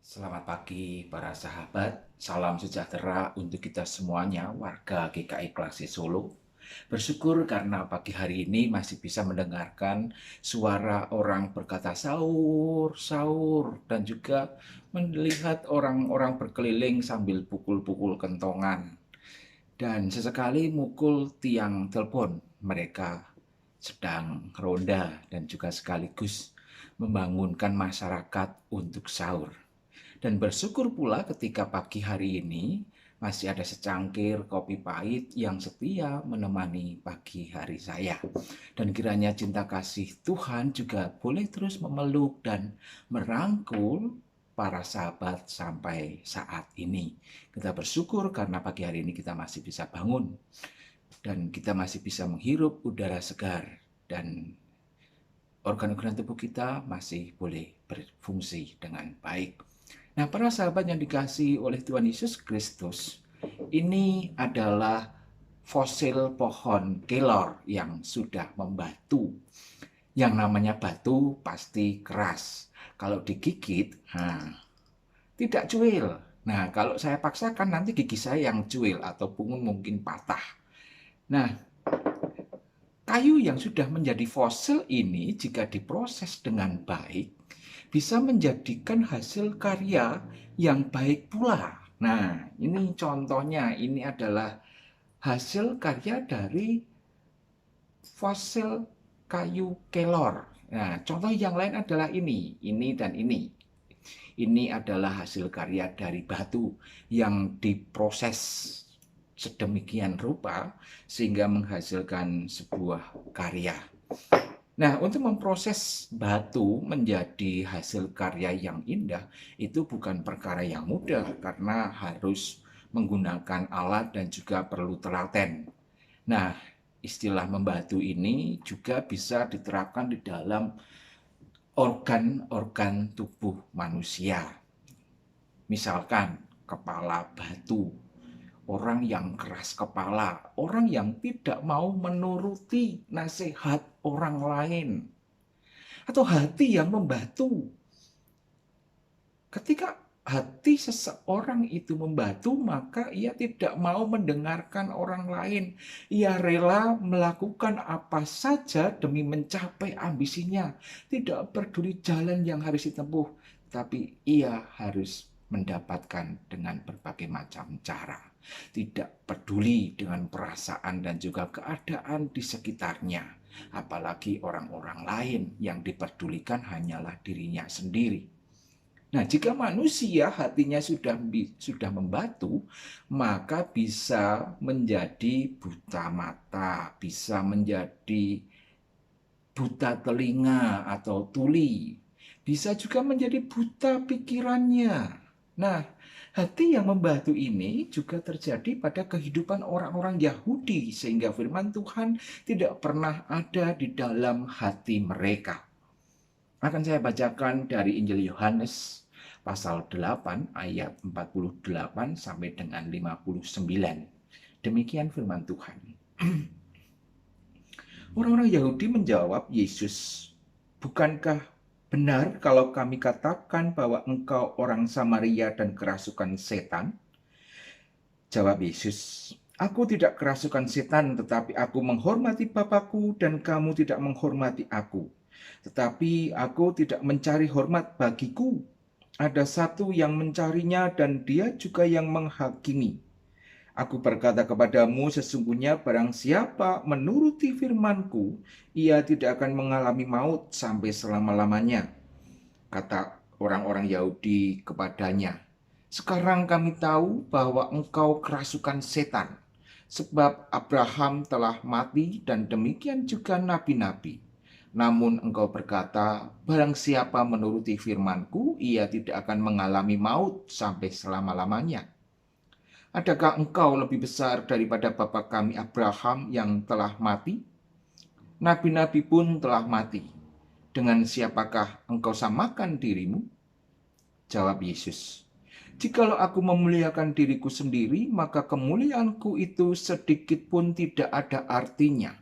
Selamat pagi para sahabat, salam sejahtera untuk kita semuanya warga GKI Klasi Solo. Bersyukur karena pagi hari ini masih bisa mendengarkan suara orang berkata sahur, sahur, dan juga melihat orang-orang berkeliling sambil pukul-pukul kentongan. Dan sesekali mukul tiang telepon, mereka sedang ronda dan juga sekaligus membangunkan masyarakat untuk sahur. Dan bersyukur pula ketika pagi hari ini masih ada secangkir kopi pahit yang setia menemani pagi hari saya. Dan kiranya cinta kasih Tuhan juga boleh terus memeluk dan merangkul para sahabat sampai saat ini. Kita bersyukur karena pagi hari ini kita masih bisa bangun dan kita masih bisa menghirup udara segar dan organ-organ tubuh kita masih boleh berfungsi dengan baik. Nah, para sahabat yang dikasihi oleh Tuhan Yesus Kristus, ini adalah fosil pohon kelor yang sudah membatu. Yang namanya batu pasti keras. Kalau digigit, tidak cuil. Nah, kalau saya paksakan nanti gigi saya yang cuil ataupun mungkin patah. Nah, kayu yang sudah menjadi fosil ini jika diproses dengan baik, bisa menjadikan hasil karya yang baik pula. Nah, ini contohnya, ini adalah hasil karya dari fosil kayu kelor. Nah, contoh yang lain adalah ini dan ini. Ini adalah hasil karya dari batu yang diproses sedemikian rupa sehingga menghasilkan sebuah karya. Nah, untuk memproses batu menjadi hasil karya yang indah itu bukan perkara yang mudah karena harus menggunakan alat dan juga perlu telaten. Nah, istilah membatu ini juga bisa diterapkan di dalam organ-organ tubuh manusia. Misalkan kepala batu, orang yang keras kepala, orang yang tidak mau menuruti nasihat orang lain, atau hati yang membatu. Ketika hati seseorang itu membatu, maka ia tidak mau mendengarkan orang lain. Ia rela melakukan apa saja demi mencapai ambisinya. Tidak peduli jalan yang harus ditempuh, tapi ia harus mendapatkan dengan berbagai macam cara. Tidak peduli dengan perasaan dan juga keadaan di sekitarnya. Apalagi orang-orang lain, yang diperdulikan hanyalah dirinya sendiri. Nah, jika manusia hatinya sudah membatu, maka bisa menjadi buta mata, bisa menjadi buta telinga atau tuli, bisa juga menjadi buta pikirannya. Nah, hati yang membatu ini juga terjadi pada kehidupan orang-orang Yahudi, sehingga firman Tuhan tidak pernah ada di dalam hati mereka. Akan saya bacakan dari Injil Yohanes pasal 8 ayat 48 sampai dengan 59. Demikian firman Tuhan. Orang-orang Yahudi menjawab Yesus, "Bukankah benar kalau kami katakan bahwa engkau orang Samaria dan kerasukan setan?" Jawab Yesus, "Aku tidak kerasukan setan, tetapi aku menghormati Bapakku dan kamu tidak menghormati aku. Tetapi aku tidak mencari hormat bagiku. Ada satu yang mencarinya dan dia juga yang menghakimi. Aku berkata kepadamu, sesungguhnya barang siapa menuruti firmanku, ia tidak akan mengalami maut sampai selama-lamanya." Kata orang-orang Yahudi kepadanya, "Sekarang kami tahu bahwa engkau kerasukan setan, sebab Abraham telah mati dan demikian juga nabi-nabi. Namun engkau berkata, barang siapa menuruti firmanku, ia tidak akan mengalami maut sampai selama-lamanya. Adakah engkau lebih besar daripada bapa kami Abraham yang telah mati? Nabi-nabi pun telah mati. Dengan siapakah engkau samakan dirimu?" Jawab Yesus, "Jikalau aku memuliakan diriku sendiri, maka kemuliaanku itu sedikit pun tidak ada artinya.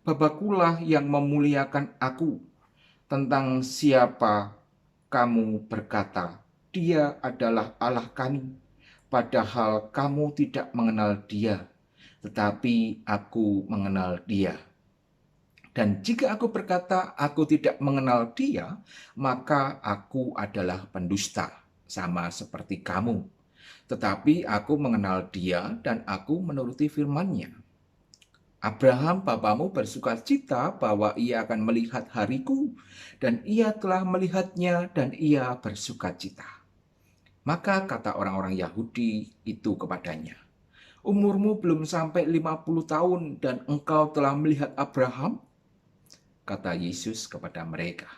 Bapakkulah yang memuliakan aku. Tentang siapa kamu berkata, Dia adalah Allah kami, padahal kamu tidak mengenal Dia, tetapi aku mengenal Dia. Dan jika aku berkata aku tidak mengenal Dia, maka aku adalah pendusta, sama seperti kamu. Tetapi aku mengenal Dia dan aku menuruti firman-Nya. Abraham bapamu bersukacita bahwa ia akan melihat hariku, dan ia telah melihatnya dan ia bersukacita. Maka kata orang-orang Yahudi itu kepadanya, umurmu belum sampai 50 tahun dan engkau telah melihat Abraham? Kata Yesus kepada mereka,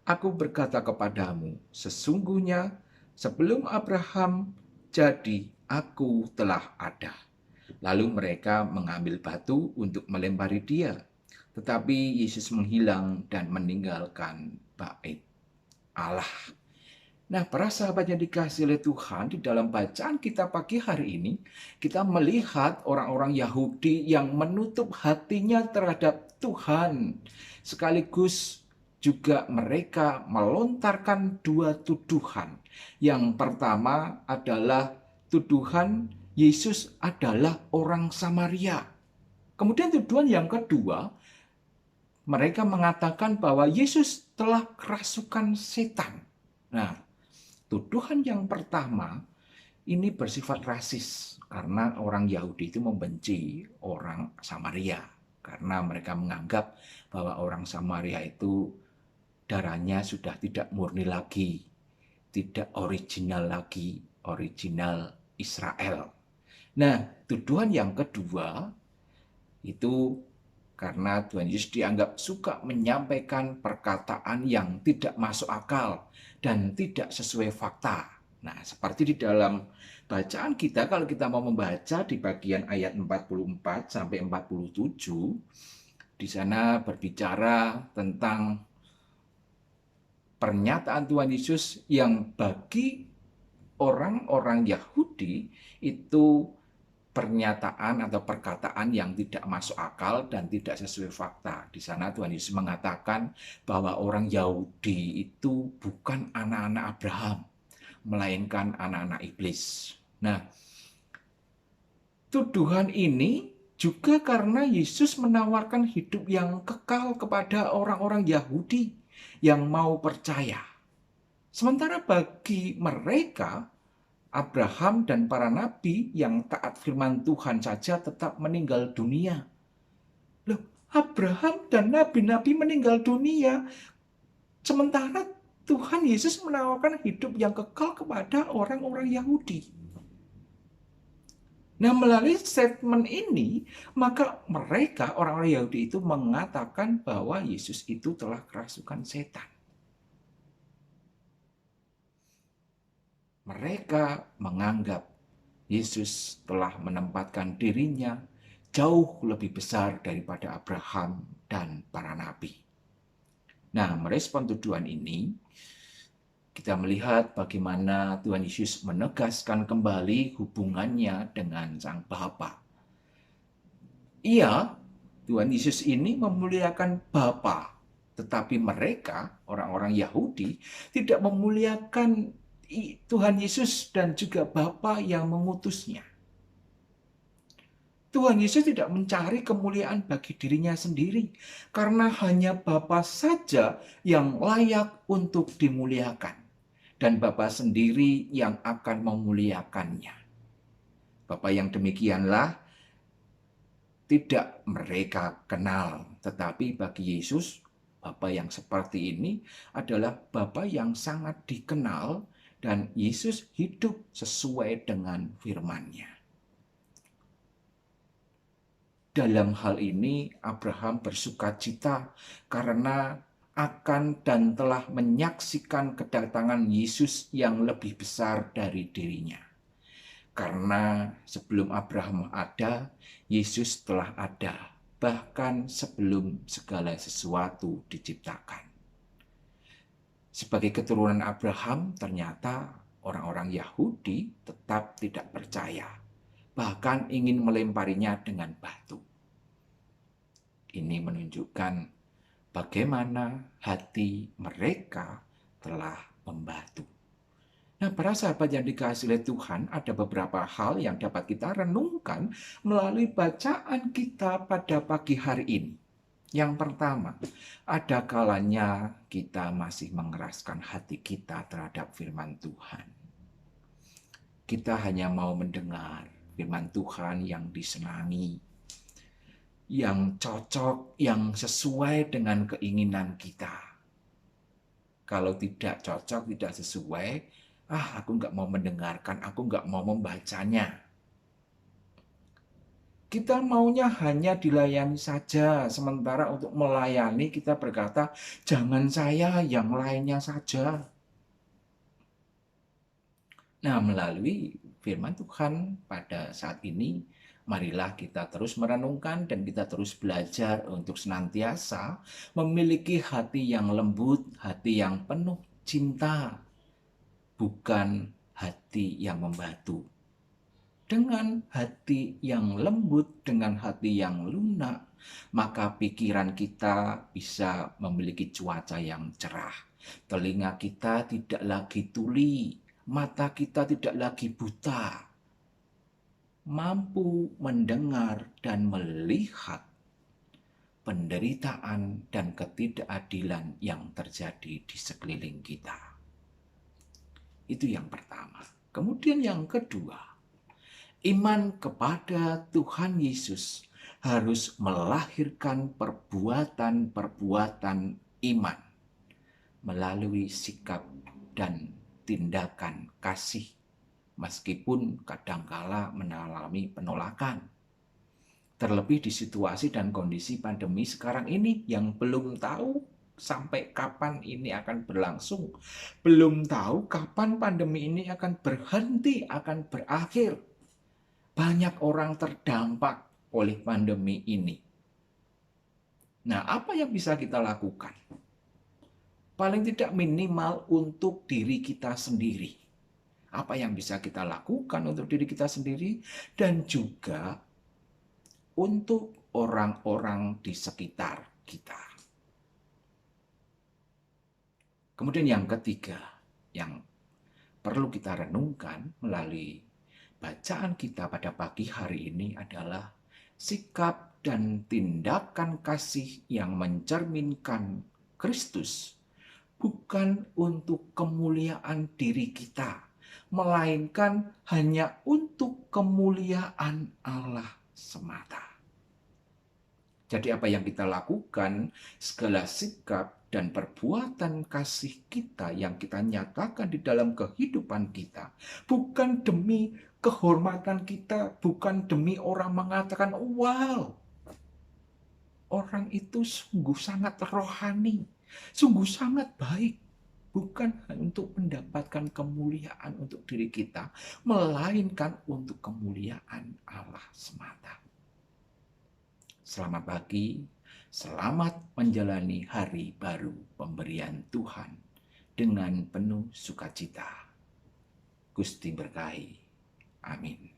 aku berkata kepadamu, sesungguhnya sebelum Abraham jadi, aku telah ada. Lalu mereka mengambil batu untuk melempari dia. Tetapi Yesus menghilang dan meninggalkan bait Allah. Nah, para sahabat yang dikasihi oleh Tuhan, di dalam bacaan kita pagi hari ini, kita melihat orang-orang Yahudi yang menutup hatinya terhadap Tuhan. Sekaligus juga mereka melontarkan dua tuduhan. Yang pertama adalah tuduhan Yesus adalah orang Samaria. Kemudian tuduhan yang kedua, mereka mengatakan bahwa Yesus telah kerasukan setan. Nah, tuduhan yang pertama ini bersifat rasis karena orang Yahudi itu membenci orang Samaria karena mereka menganggap bahwa orang Samaria itu darahnya sudah tidak murni lagi, tidak original lagi, original Israel. Nah, tuduhan yang kedua itu karena Tuhan Yesus dianggap suka menyampaikan perkataan yang tidak masuk akal dan tidak sesuai fakta. Nah, seperti di dalam bacaan kita, kalau kita mau membaca di bagian ayat 44 sampai 47, di sana berbicara tentang pernyataan Tuhan Yesus yang bagi orang-orang Yahudi itu pernyataan atau perkataan yang tidak masuk akal dan tidak sesuai fakta. Di sana Tuhan Yesus mengatakan bahwa orang Yahudi itu bukan anak-anak Abraham, melainkan anak-anak iblis. Nah, tuduhan ini juga karena Yesus menawarkan hidup yang kekal kepada orang-orang Yahudi yang mau percaya. Sementara bagi mereka, Abraham dan para nabi yang taat firman Tuhan saja tetap meninggal dunia. Loh, Abraham dan nabi-nabi meninggal dunia, sementara Tuhan Yesus menawarkan hidup yang kekal kepada orang-orang Yahudi. Nah, melalui statement ini, maka mereka, orang-orang Yahudi itu mengatakan bahwa Yesus itu telah kerasukan setan. Mereka menganggap Yesus telah menempatkan dirinya jauh lebih besar daripada Abraham dan para nabi. Nah, merespon tuduhan ini, kita melihat bagaimana Tuhan Yesus menegaskan kembali hubungannya dengan Sang Bapa. Iya, Tuhan Yesus ini memuliakan Bapa, tetapi mereka, orang-orang Yahudi, tidak memuliakan Tuhan Yesus dan juga Bapa yang mengutusnya. Tuhan Yesus tidak mencari kemuliaan bagi dirinya sendiri, karena hanya Bapa saja yang layak untuk dimuliakan, dan Bapa sendiri yang akan memuliakannya. Bapa yang demikianlah tidak mereka kenal, tetapi bagi Yesus, Bapa yang seperti ini adalah Bapa yang sangat dikenal, dan Yesus hidup sesuai dengan firman-Nya. Dalam hal ini Abraham bersukacita karena akan dan telah menyaksikan kedatangan Yesus yang lebih besar dari dirinya. Karena sebelum Abraham ada, Yesus telah ada, bahkan sebelum segala sesuatu diciptakan. Sebagai keturunan Abraham, ternyata orang-orang Yahudi tetap tidak percaya, bahkan ingin melemparinya dengan batu. Ini menunjukkan bagaimana hati mereka telah membatu. Nah, para sahabat yang dikasihi oleh Tuhan, ada beberapa hal yang dapat kita renungkan melalui bacaan kita pada pagi hari ini. Yang pertama, ada kalanya kita masih mengeraskan hati kita terhadap firman Tuhan. Kita hanya mau mendengar firman Tuhan yang disenangi, yang cocok, yang sesuai dengan keinginan kita. Kalau tidak cocok, tidak sesuai, aku nggak mau mendengarkan, aku nggak mau membacanya. Kita maunya hanya dilayani saja, sementara untuk melayani kita berkata, jangan saya, yang lainnya saja. Nah, melalui firman Tuhan pada saat ini, marilah kita terus merenungkan dan kita terus belajar untuk senantiasa memiliki hati yang lembut, hati yang penuh cinta, bukan hati yang membatu. Dengan hati yang lembut, dengan hati yang lunak, maka pikiran kita bisa memiliki cuaca yang cerah. Telinga kita tidak lagi tuli, mata kita tidak lagi buta. Mampu mendengar dan melihat penderitaan dan ketidakadilan yang terjadi di sekeliling kita. Itu yang pertama. Kemudian yang kedua, iman kepada Tuhan Yesus harus melahirkan perbuatan-perbuatan iman melalui sikap dan tindakan kasih, meskipun kadangkala mengalami penolakan. Terlebih di situasi dan kondisi pandemi sekarang ini yang belum tahu sampai kapan ini akan berlangsung. Belum tahu kapan pandemi ini akan berhenti, akan berakhir. Banyak orang terdampak oleh pandemi ini. Nah, apa yang bisa kita lakukan? Paling tidak minimal untuk diri kita sendiri. Apa yang bisa kita lakukan untuk diri kita sendiri dan juga untuk orang-orang di sekitar kita. Kemudian yang ketiga, yang perlu kita renungkan melalui bacaan kita pada pagi hari ini adalah sikap dan tindakan kasih yang mencerminkan Kristus, bukan untuk kemuliaan diri kita, melainkan hanya untuk kemuliaan Allah semata. Jadi apa yang kita lakukan, segala sikap dan perbuatan kasih kita yang kita nyatakan di dalam kehidupan kita, bukan demi kehormatan kita, bukan demi orang mengatakan, wow, orang itu sungguh sangat rohani, sungguh sangat baik. Bukan untuk mendapatkan kemuliaan untuk diri kita, melainkan untuk kemuliaan Allah semata. Selamat pagi, selamat menjalani hari baru pemberian Tuhan dengan penuh sukacita. Gusti berkahi. Amin.